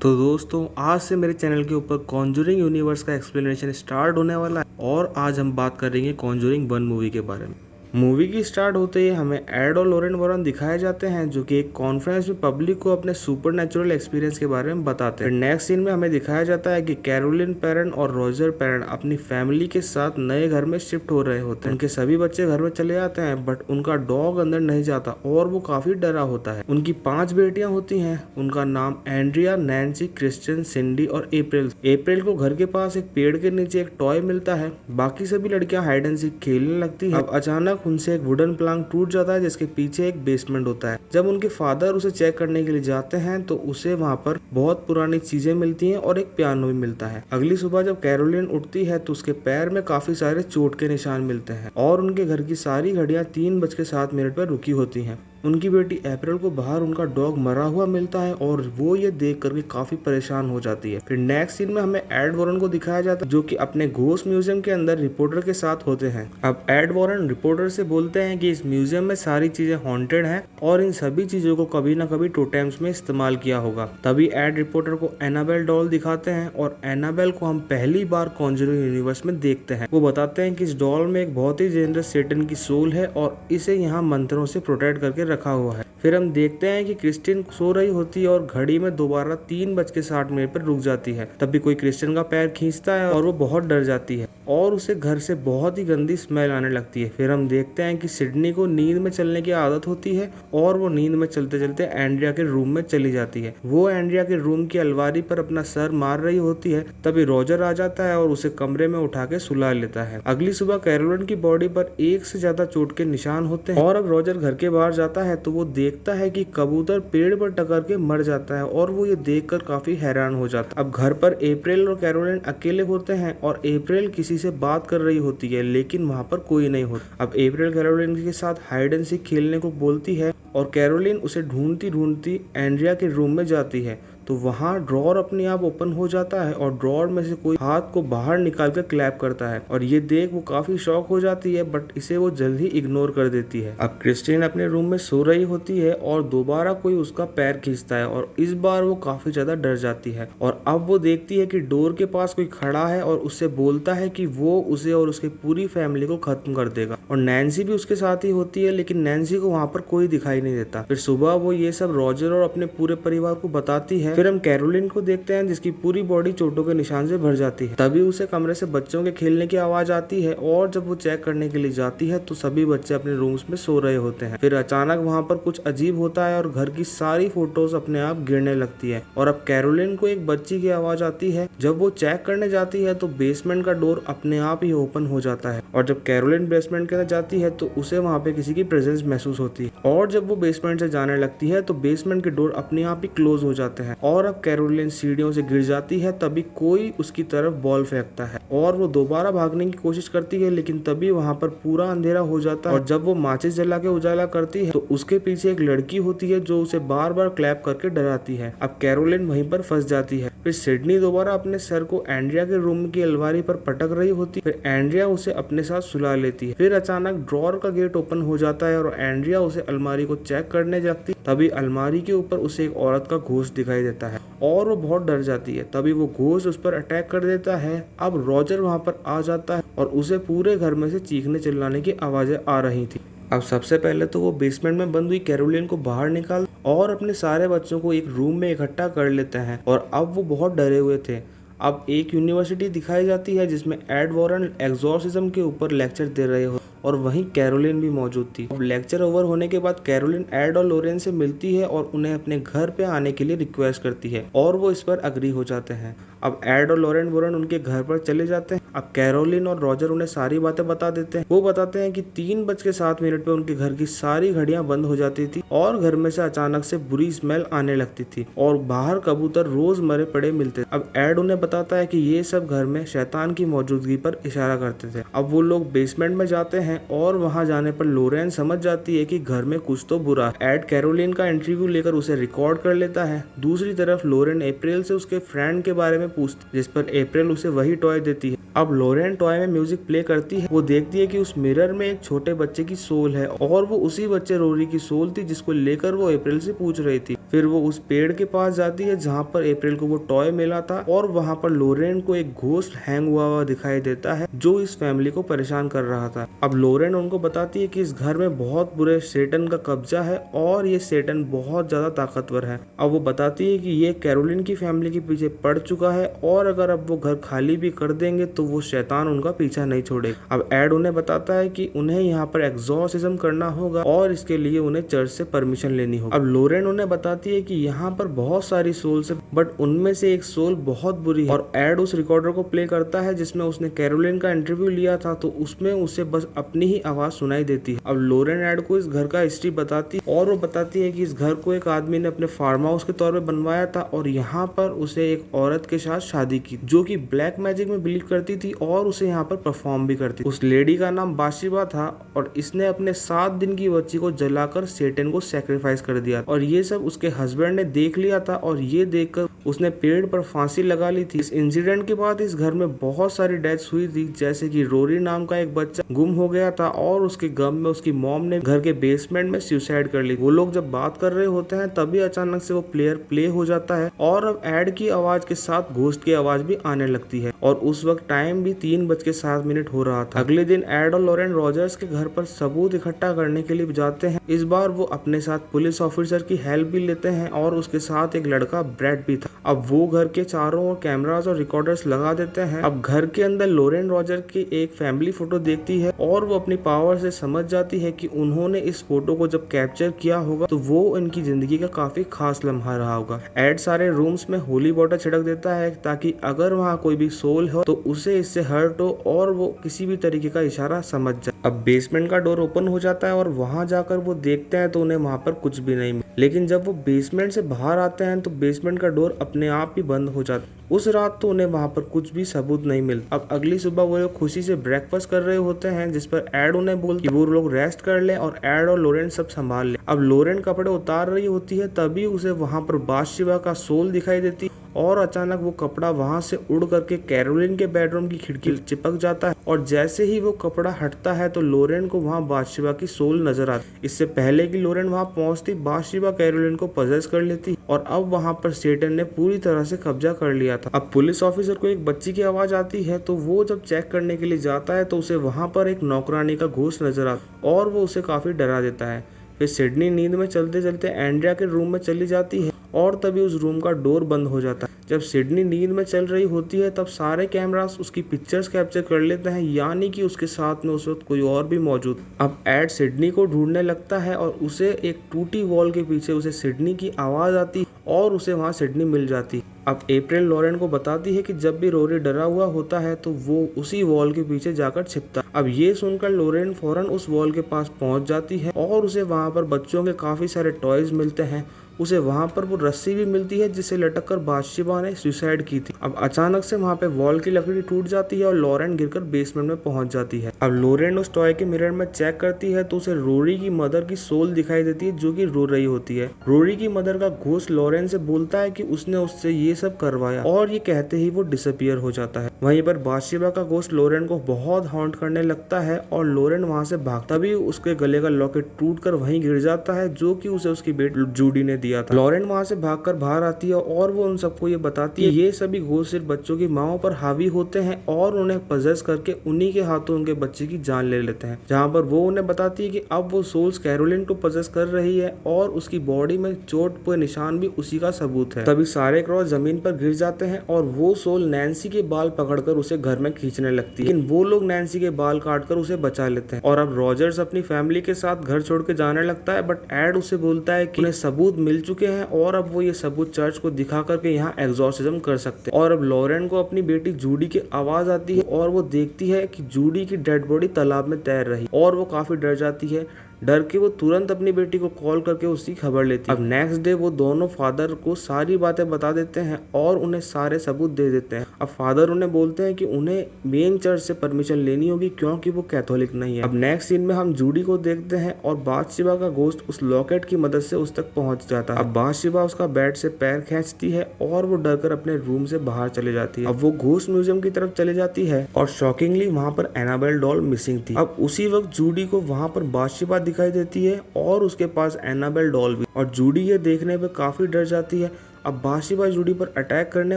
तो दोस्तों आज से मेरे चैनल के ऊपर कॉन्जूरिंग यूनिवर्स का एक्सप्लेनेशन स्टार्ट होने वाला है और आज हम बात करेंगे कॉन्जूरिंग 1 मूवी के बारे में। मूवी की स्टार्ट होते ही हमें एड और लॉरेन वॉरेन दिखाए जाते हैं जो कि एक कॉन्फ्रेंस में पब्लिक को अपने सुपरनैचुरल एक्सपीरियंस के बारे में बताते हैं। नेक्स्ट सीन में हमें दिखाया जाता है कि कैरोलिन पेरेंट और रॉजर पेरेंट अपनी फैमिली के साथ नए घर में शिफ्ट हो रहे होते हैं। उनके सभी बच्चे घर में चले जाते हैं बट उनका डॉग अंदर नहीं जाता और वो काफी डरा होता है। उनकी 5 बेटियां होती हैं, उनका नाम एंड्रिया, नैन्सी, क्रिस्टियन, सिंडी और अप्रैल। अप्रैल को घर के पास एक पेड़ के नीचे एक टॉय मिलता है। बाकी सभी लड़कियां हाइड एंड सीक खेलने लगती है। अब अचानक उनसे एक वुडन प्लांक टूट जाता है जिसके पीछे एक बेसमेंट होता है। जब उनके फादर उसे चेक करने के लिए जाते हैं तो उसे वहाँ पर बहुत पुरानी चीजें मिलती हैं और एक पियानो भी मिलता है। अगली सुबह जब कैरोलिन उठती है तो उसके पैर में काफी सारे चोट के निशान मिलते हैं और उनके घर की सारी घड़ियां 3:07 पर रुकी होती हैं। उनकी बेटी अप्रैल को बाहर उनका डॉग मरा हुआ मिलता है और वो ये देख करके काफी परेशान हो जाती है। फिर नेक्स्ट सीन में हमें एड वॉरेन को दिखाया जाता है जो कि अपने घोस्ट म्यूजियम के अंदर रिपोर्टर के साथ होते हैं। अब एड वॉरेन रिपोर्टर से बोलते हैं कि इस म्यूजियम में सारी चीजें हॉन्टेड हैं और इन सभी चीजों को कभी ना कभी टोटेम्स में इस्तेमाल किया होगा। तभी एड रिपोर्टर को एनाबेल डॉल दिखाते हैं और एनाबेल को हम पहली बार कॉन्जूरिंग यूनिवर्स में देखते हैं। वो बताते हैं कि इस डॉल में एक बहुत ही डेंजरस सेटन की सोल है और इसे यहाँ मंत्रों से प्रोटेक्ट करके रखा हुआ है। फिर हम देखते हैं कि क्रिस्टियन सो रही होती है और घड़ी में दोबारा 3:60 पर रुक जाती है। तभी कोई क्रिस्टियन का पैर खींचता है और वो बहुत डर जाती है और उसे घर से बहुत ही गंदी स्मेल आने लगती है। फिर हम देखते हैं कि सिडनी को नींद में चलने की आदत होती है और वो नींद में चलते चलते एंड्रिया के रूम में चली जाती है। वो एंड्रिया के रूम की अलमारी पर अपना सर मार रही होती है। तभी रॉजर आ जाता है और उसे कमरे में उठा के सुला लेता है। अगली सुबह कैरोलिन की बॉडी पर 1 से ज्यादा चोट के निशान होते हैं और अब रॉजर घर के बाहर जाता है तो वो देखता है कि कबूतर पेड़ पर टकर के मर जाता है और वो ये देखकर काफी हैरान हो जाता है। अब घर पर अप्रैल और कैरोलिन अकेले होते हैं और अप्रैल किसी से बात कर रही होती है लेकिन वहाँ पर कोई नहीं होता। अब अप्रैल कैरोलिन के साथ हाइड एंड सीक खेलने को बोलती है और कैरोलिन उसे ढूंढती ढूंढती एंड्रिया के रूम में जाती है तो वहाँ ड्रॉर अपने आप ओपन हो जाता है और ड्रॉर में से कोई हाथ को बाहर निकाल कर क्लैप करता है और ये देख वो काफी शॉक हो जाती है बट इसे वो जल्द ही इग्नोर कर देती है। अब क्रिस्टियन अपने रूम में सो रही होती है और दोबारा कोई उसका पैर खींचता है और इस बार वो काफी ज्यादा डर जाती है और अब वो देखती है कि डोर के पास कोई खड़ा है और उससे बोलता है कि वो उसे और उसकी पूरी फैमिली को खत्म कर देगा। और नैन्सी भी उसके साथ ही होती है लेकिन नैन्सी को वहाँ पर कोई दिखाई नहीं देता। फिर सुबह वो ये सब रॉजर और अपने पूरे परिवार को बताती है। फिर हम कैरोलिन को देखते हैं जिसकी पूरी बॉडी चोटों के निशान से भर जाती है। तभी उसे कमरे से बच्चों के खेलने की आवाज आती है और जब वो चेक करने के लिए जाती है तो सभी बच्चे अपने रूम्स में सो रहे होते हैं। फिर अचानक वहाँ पर कुछ अजीब होता है और घर की सारी फोटोज अपने आप गिरने लगती है और अब कैरोलिन को एक बच्ची की आवाज आती है। जब वो चेक करने जाती है तो बेसमेंट का डोर अपने आप ही ओपन हो जाता है और जब कैरोलिन बेसमेंट के अंदर जाती है तो उसे वहाँ पे किसी की प्रेजेंस महसूस होती है और जब वो बेसमेंट से जाने लगती है तो बेसमेंट के डोर अपने आप ही क्लोज हो जाते हैं और अब कैरोलिन सीढ़ियों से गिर जाती है। तभी कोई उसकी तरफ बॉल फेंकता है और वो दोबारा भागने की कोशिश करती है लेकिन तभी वहाँ पर पूरा अंधेरा हो जाता है और जब वो माचिस जला के उजाला करती है तो उसके पीछे एक लड़की होती है जो उसे बार बार क्लैप करके डराती है। अब कैरोलिन वहीं पर फंस जाती है। फिर सिडनी दोबारा अपने सर को एंड्रिया के रूम की अलमारी पर पटक रही होती है। फिर एंड्रिया उसे अपने साथ सुला लेती है। फिर अचानक ड्रॉर का गेट ओपन हो जाता है और एंड्रिया उसे अलमारी को चेक करने लगती है। तभी अलमारी के ऊपर उसे एक औरत का घोस्ट दिखाई देता है और वो बहुत डर जाती है। तभी वो घोस्ट उस पर अटैक कर देता है। अब रॉजर वहाँ पर आ जाता है और उसे पूरे घर में से चीखने चिल्लाने की आवाजें आ रही थी। अब सबसे पहले तो वो बेसमेंट में बंद हुई कैरोलिन को बाहर निकाल और अपने सारे बच्चों को एक रूम में इकट्ठा कर लेते हैं और अब वो बहुत डरे हुए थे। अब एक यूनिवर्सिटी दिखाई जाती है जिसमें एड वॉरेन एग्जॉर्सिज्म के ऊपर लेक्चर दे रहे हो और वहीं कैरोलिन भी मौजूद थी। अब लेक्चर ओवर होने के बाद कैरोलिन एड और लॉरेन से मिलती है और उन्हें अपने घर पे आने के लिए रिक्वेस्ट करती है और वो इस पर अग्री हो जाते हैं। अब एड और लॉरेन वॉरेन उनके घर पर चले जाते हैं। अब कैरोलिन और रॉजर उन्हें सारी बातें बता देते हैं। वो बताते हैं कि 3:07 पे उनके घर की सारी घड़ियां बंद हो जाती थी और घर में से अचानक से बुरी स्मेल आने लगती थी और बाहर कबूतर रोज मरे पड़े मिलते। अब एड उन्हें बताता है कि ये सब घर में शैतान की मौजूदगी पर इशारा करते थे। अब वो लोग बेसमेंट में जाते हैं और वहां जाने पर लॉरेन समझ जाती है कि घर में कुछ तो बुरा है। एड कैरोलिन का इंटरव्यू लेकर उसे रिकॉर्ड कर लेता है। दूसरी तरफ लॉरेन अप्रैल से उसके फ्रेंड के बारे में पूछती जिस पर अप्रैल उसे वही टॉय देती है। अब लॉरेन टॉय में म्यूजिक प्ले करती है। वो देखती है कि उस मिरर में एक छोटे बच्चे की सोल है और वो उसी बच्चे रोरी की सोल थी जिसको लेकर वो अप्रैल से पूछ रही थी। फिर वो उस पेड़ के पास जाती है जहाँ पर अप्रैल को वो टॉय मिला था और वहाँ पर लोरेन को एक घोस्ट हैंग हुआ दिखाई देता है जो इस फैमिली को परेशान कर रहा था। अब लोरेन उनको बताती है कि इस घर में बहुत बुरे सेटन का कब्जा है और ये सेटन बहुत ज्यादा ताकतवर है। अब वो बताती है कि ये कैरोलिन की फैमिली के पीछे पड़ चुका है और अगर अब वो घर खाली भी कर देंगे तो वो शैतान उनका पीछा नहीं छोड़ेगा। अब एड उन्हें बताता है कि उन्हें यहाँ पर एग्जॉर्सिज्म करना होगा और इसके लिए उन्हें चर्च से परमिशन लेनी होगी। अब लोरेन उन्हें बताती है कि यहाँ पर बहुत सारी सोल्स है बट उनमें से एक सोल बहुत बुरी है और एड उस रिकॉर्डर को प्ले करता है जिसमें उसने कैरोलिन का इंटरव्यू लिया था तो उसमें उसे बस अपनी ही आवाज सुनाई देती है। अब लोरेन एड को इस घर का हिस्ट्री बताती और वो बताती है कि इस घर को एक आदमी ने अपने फार्म हाउस के तौर पे बनवाया था और यहाँ पर उसे एक औरत के साथ शादी की जो कि ब्लैक मैजिक में बिलीव करती थी और उसे यहाँ पर परफॉर्म भी करती। उस लेडी का नाम बाशिबा था और इसने अपने 7 दिन की बच्ची को जलाकर सेटन को सैक्रिफाइस कर दिया और ये सब उसके हस्बैंड ने देख लिया था और ये देखकर उसने पेड़ पर फांसी लगा ली थी। इस इंसिडेंट के बाद इस घर में बहुत सारी डेथ्स हुई थी जैसे कि रोरी नाम का एक बच्चा गुम हो गया था और उसके गम में उसकी मॉम ने घर के बेसमेंट में सुसाइड कर ली। वो लोग जब बात कर रहे होते हैं तभी अचानक से वो प्लेयर प्ले हो जाता है और अब एड की आवाज के साथ घोस्ट की आवाज भी आने लगती है और उस वक्त टाइम भी 3:07 हो रहा था। अगले दिन एड और लॉरेन रॉजर्स के घर पर सबूत इकट्ठा करने के लिए जाते हैं। इस बार वो अपने साथ पुलिस ऑफिसर की हेल्प भी लेते हैं और उसके साथ एक लड़का ब्रैड भी था। अब वो घर के चारों ओर कैमरास और रिकॉर्डर्स लगा देते हैं। अब घर के अंदर लॉरेन रॉजर की एक फैमिली फोटो देखती है और वो अपनी पावर से समझ जाती है कि उन्होंने इस फोटो को जब कैप्चर किया होगा तो वो उनकी जिंदगी का काफी खास लम्हा रहा होगा। एड सारे रूम्स में होली वाटर छिड़क देता है ताकि अगर वहाँ कोई भी सोल हो तो उसे इससे हर्ट हो और वो किसी भी तरीके का इशारा समझ जाए। अब बेसमेंट का डोर ओपन हो जाता है और वहाँ जाकर वो देखते हैं तो उन्हें वहाँ पर कुछ भी नहीं मिला। लेकिन जब वो बेसमेंट से बाहर आते हैं तो बेसमेंट का डोर अपने आप ही बंद हो जाता है। उस रात तो उन्हें वहाँ पर कुछ भी सबूत नहीं मिलता। अब अगली सुबह वो लोग खुशी से ब्रेकफास्ट कर रहे होते हैं जिस पर एड उन्हें बोलती है कि वो लोग रेस्ट कर लें और एड और लोरेन सब संभाल ले। अब लोरेन कपड़े उतार रही होती है तभी उसे वहाँ पर बाशिबा का सोल दिखाई देती और अचानक वो कपड़ा वहां से उड़ करके कैरोलिन के बेडरूम की खिड़की चिपक जाता है और जैसे ही वो कपड़ा हटता है तो लोरेन को वहां बाशिबा की सोल नजर आती। इससे पहले कि लोरेन वहां पहुंचती बाशिबा कैरोलिन को पजेस कर लेती और अब वहां पर सेटन ने पूरी तरह से कब्जा कर लिया था। अब पुलिस ऑफिसर को एक बच्ची की आवाज आती है तो वो जब चेक करने के लिए जाता है तो उसे वहां पर एक नौकरानी का घोस्ट नजर आता और वो उसे काफी डरा देता है। फिर सिडनी नींद में चलते चलते एंड्रिया के रूम में चली जाती है और तभी उस रूम का डोर बंद हो जाता है। जब सिडनी नींद में चल रही होती है तब सारे कैमरास उसकी पिक्चर्स कैप्चर कर लेते हैं यानी कि उसके साथ में उस वक्त कोई और भी मौजूद। अब एड सिडनी को ढूंढने लगता है और उसे एक टूटी वॉल के पीछे उसे सिडनी की आवाज आती और उसे वहाँ सिडनी मिल जाती। अब अप्रैल लॉरेन को बताती है कि जब भी रोरी डरा हुआ होता है तो वो उसी वॉल के पीछे जाकर छिपता। अब ये सुनकर लॉरेन फौरन उस वॉल के पास पहुंच जाती है और उसे वहां पर बच्चों के काफी सारे टॉयज मिलते हैं। उसे वहां पर वो रस्सी भी मिलती है जिसे लटककर बाशिबा ने सुसाइड की थी। अब अचानक से वहां पे वॉल की लकड़ी टूट जाती है और लॉरेन गिरकर बेसमेंट में पहुंच जाती है। अब लॉरेन उस टॉय के मिरर में चेक करती है तो उसे रोरी की मदर की सोल दिखाई देती है जो कि रो रही होती है। रोरी की मदर का घोस्ट लॉरेन से बोलता है कि उसने उससे ये सब करवाया और ये कहते ही वो डिसअपियर हो जाता है। वहीं पर बाशिबा का घोस्ट लॉरेन को बहुत हॉन्ट करने लगता है और लॉरेन वहां से भागता भी उसके गले का लॉकेट टूटकर वहीं गिर जाता है जो कि उसे उसकी बेटी जूडी ने दिया था। लॉरेन वहां से भागकर बाहर आती है और वो उन सबको ये बताती है ये सभी घोस्ट सिर्फ बच्चों की माओं पर हावी होते हैं और उन्हें पजेस करके उन्हीं के हाथों उनके बच्चे की जान ले लेते हैं। जहाँ पर वो उन्हें बताती है कि अब वो सोल्स कैरोलिन को पजेस कर रही है और उसकी बॉडी में चोट पे निशान भी उसी का सबूत है। तभी सारे क्रॉस जमीन पर गिर जाते हैं और वो सोल नैन्सी के बाल पकड़कर उसे घर में खींचने लगती है लेकिन वो लोग नैन्सी के बाल काटकर उसे बचा लेते हैं। और अब रॉजर्स अपनी फैमिली के साथ घर छोड़ के जाने लगता है बट एड उसे बोलता है कि उन्हें सबूत मिल चुके हैं और अब वो ये सबूत चर्च को दिखा करके यहाँ एग्जॉर्सिज्म कर सकते हैं। और अब लॉरेन को अपनी बेटी जूडी की आवाज आती है और वो देखती है कि जूडी की डेड बॉडी तालाब में तैर रही और वो काफी डर जाती है। डर के वो तुरंत अपनी बेटी को कॉल करके उसकी खबर लेती है। अब नेक्स्ट डे वो दोनों फादर को सारी बातें बता देते हैं और उन्हें सारे सबूत दे देते हैं। अब फादर उन्हें बोलते हैं कि उन्हें मेन चर्च से परमिशन लेनी होगी क्योंकि वो कैथोलिक नहीं है। अब नेक्स्ट सीन में हम जूडी को देखते हैं और बाशिबा का घोस्ट उस लॉकेट की मदद से उस तक पहुंच जाता है। अब बाशिबा उसका बेड से पैर खींचती है और वो डरकर अपने रूम से बाहर चले जाती है। अब वो घोस्ट म्यूजियम की तरफ चले जाती है और शॉकिंगली वहाँ पर एनाबेल डॉल मिसिंग थी। अब उसी वक्त जूडी को वहाँ पर बाशिबा दिखाई देती है और उसके पास एनाबेल डॉल भी। और जूडी ये देखने पे काफी डर जाती है। अब बाथशेबा जूडी पर अटैक करने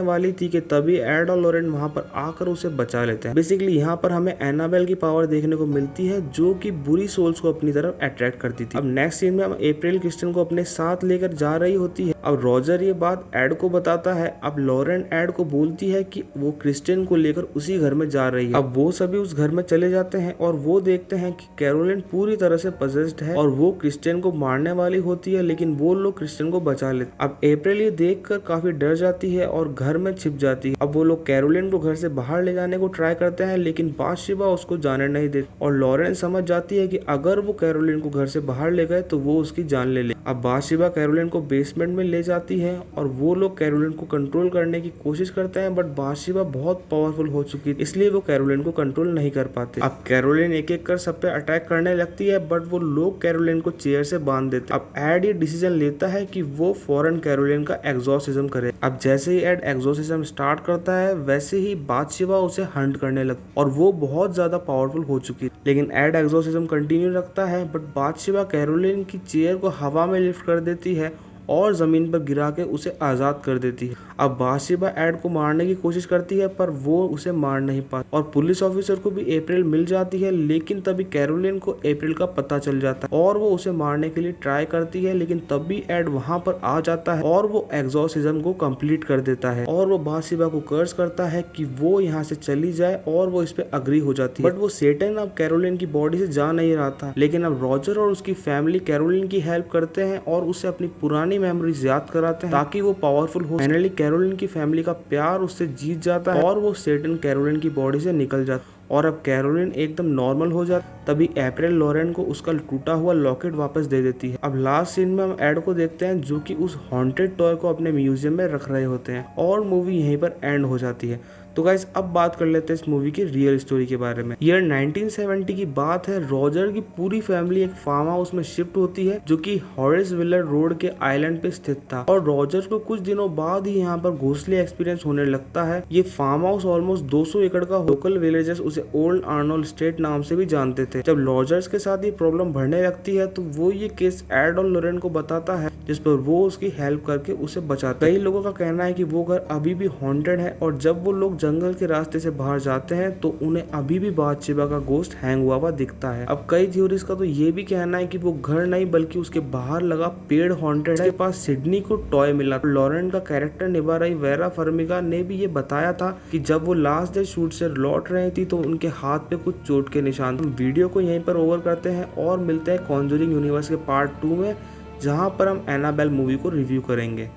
वाली थी कि तभी एड और लॉरेन वहां पर आकर उसे बचा लेते हैं। बेसिकली यहाँ पर हमें एनाबेल की पावर देखने को मिलती है जो कि बुरी सोल्स को अपनी तरफ अट्रैक्ट करती थी। अब नेक्स्ट सीन में हम अप्रैल क्रिस्टियन को अपने साथ लेकर जा रही होती है। अब रॉजर ये बात एड को बताता है। अब लॉरेन एड को बोलती है कि वो क्रिस्टियन को लेकर उसी घर में जा रही है। अब वो सभी उस घर में चले जाते हैं और वो देखते हैं कि कैरोलिन पूरी तरह से पजेस्ड है और वो क्रिस्टियन को मारने वाली होती है, लेकिन वो लोग क्रिस्टियन को बचा लेते। अब अप्रैल ये देखकर काफी डर जाती है और घर में छिप जाती है। अब वो लोग कैरोलिन को घर से बाहर ले जाने को ट्राई करते हैं, लेकिन बाथशेबा उसको जाने नहीं देती और लॉरेन समझ जाती है कि अगर वो कैरोलिन को घर से बाहर ले गए तो वो उसकी जान ले ले। अब बाथशेबा कैरोलिन को बेसमेंट में ले जाती है और वो लोग कैरोलिन को कंट्रोल करने की कोशिश करते हैं, बट बाथशेबा बहुत पावरफुल हो चुकी है, इसलिए वो कैरोलिन को कंट्रोल नहीं कर पाते। अब कैरोलिन एक एक कर सब पे अटैक करने लगती है, बट वो लोग कैरोलिन को चेयर से बांध देते। अब एड ये डिसीजन लेता है कि वो फौरन कैरोलिन का एग्जॉर्सिज्म करे। अब जैसे ही एड एग्जॉर्सिज्म स्टार्ट करता है वैसे ही बाथशेबा उसे हंट करने लगती और वो बहुत ज्यादा पावरफुल हो चुकी है, लेकिन एड एग्जॉर्सिज्म कंटिन्यू रखता है। बट बाथशेबा कैरोलिन की चेयर को हवा में लिफ्ट कर देती है और जमीन पर गिरा के उसे आजाद कर देती है। अब बाथशेबा एड को मारने की कोशिश करती है पर वो उसे मार नहीं पाती और पुलिस ऑफिसर को भी अप्रैल मिल जाती है, लेकिन तभी कैरोलिन को अप्रैल का पता चल जाता है और वो उसे मारने के लिए ट्राई करती है, लेकिन तभी एड वहां पर आ जाता है और वो एग्जॉर्सिज्म को कंप्लीट कर देता है और वो बाथशेबा को कर्स करता है कि वो यहाँ से चली जाए और वो इस पे अग्री हो जाती है। बट वो सेटन अब कैरोलिन की बॉडी से जा नहीं रहा था, लेकिन अब रॉजर और उसकी फैमिली कैरोलिन की हेल्प करते हैं और उसे अपनी पुरानी मेमोरीज याद कराते हैं ताकि वो पावरफुल हो। फाइनली कैरोलिन की फैमिली का प्यार उससे जीत जाता है और वो सेटन कैरोलिन की बॉडी से निकल जाता है और अब कैरोलिन एकदम नॉर्मल हो जाती। तभी अप्रैल लॉरेन को उसका टूटा हुआ लॉकेट वापस दे देती है। अब लास्ट सीन में हम एड को देखते हैं जो कि उस हॉन्टेड टॉय को अपने म्यूजियम में रख रहे होते हैं और मूवी यहीं पर एंड हो जाती है। तो गाइस अब बात कर लेते हैं इस मूवी की रियल स्टोरी के बारे में। ईयर 1970 की बात है। रॉजर की पूरी फैमिली एक फार्म हाउस में शिफ्ट होती है जो कि हॉरेस विलर रोड के आइलैंड पे स्थित था और रॉजर को कुछ दिनों बाद ही यहाँ पर घोंसले एक्सपीरियंस होने लगता है। ये फार्म हाउस ऑलमोस्ट 200 एकड़ का, लोकल विलेजर्स उसे ओल्ड आर्नोल्ड स्टेट नाम से भी जानते थे। जब रॉजर्स के साथ ये प्रॉब्लम बढ़ने लगती है तो वो ये केस एड और लॉरेन को बताता है, जिस पर वो उसकी हेल्प करके उसे बचाता है। कई लोगों का कहना है कि वो घर अभी भी हॉन्टेड है और जब वो लोग जंगल के रास्ते से बाहर जाते हैं तो उन्हें अभी भी बाथशेबा का गोश्त हैंग हुआ दिखता है। अब कई थ्योरीज का तो ये भी कहना है कि वो घर नहीं बल्कि उसके बाहर लगा पेड़ हॉन्टेड है। उसके पास सिडनी को टॉय मिला। लॉरेन का कैरेक्टर निभा रही वेरा फर्मिगा ने भी ये बताया था कि जब वो लास्ट डे शूट से लौट रही थी तो उनके हाथ पे कुछ चोट के निशान। हम वीडियो को यहीं पर ओवर करते हैं और मिलते हैं कॉन्जरिंग यूनिवर्स के पार्ट 2 में, जहां पर हम एनाबेल मूवी को रिव्यू करेंगे।